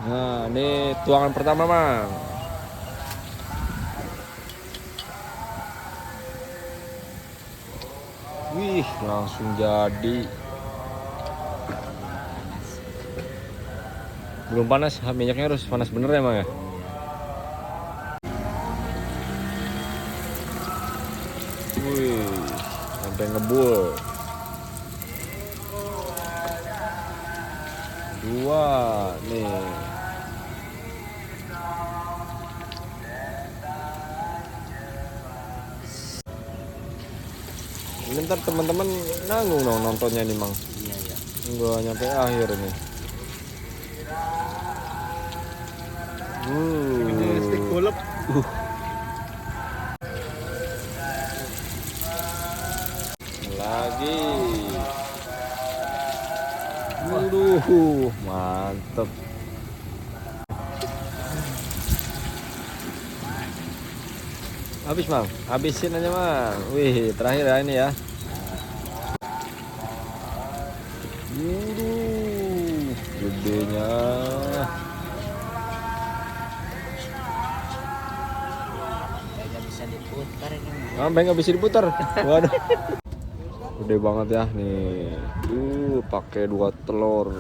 Nah, ini tuangan pertama, Mang. Wih, langsung jadi. Belum panas, minyaknya harus panas bener ya, Mang ya? Wih, sampai ngebul. Dua, nih. Ini ntar teman-teman nanggung dong nontonnya nih, Mang. Iya, iya. Nggak nyampe akhir nih. Ini stick golep. Lagi. Waduh, mantep. Habis, Mang. Habisin aja, Mang. Wih, terakhir ya ini ya. Waduh, gedenya. Kayaknya bisa diputar ini. Sampai nggak bisa diputar. Waduh, gede banget ya nih. Pakai 2 telur.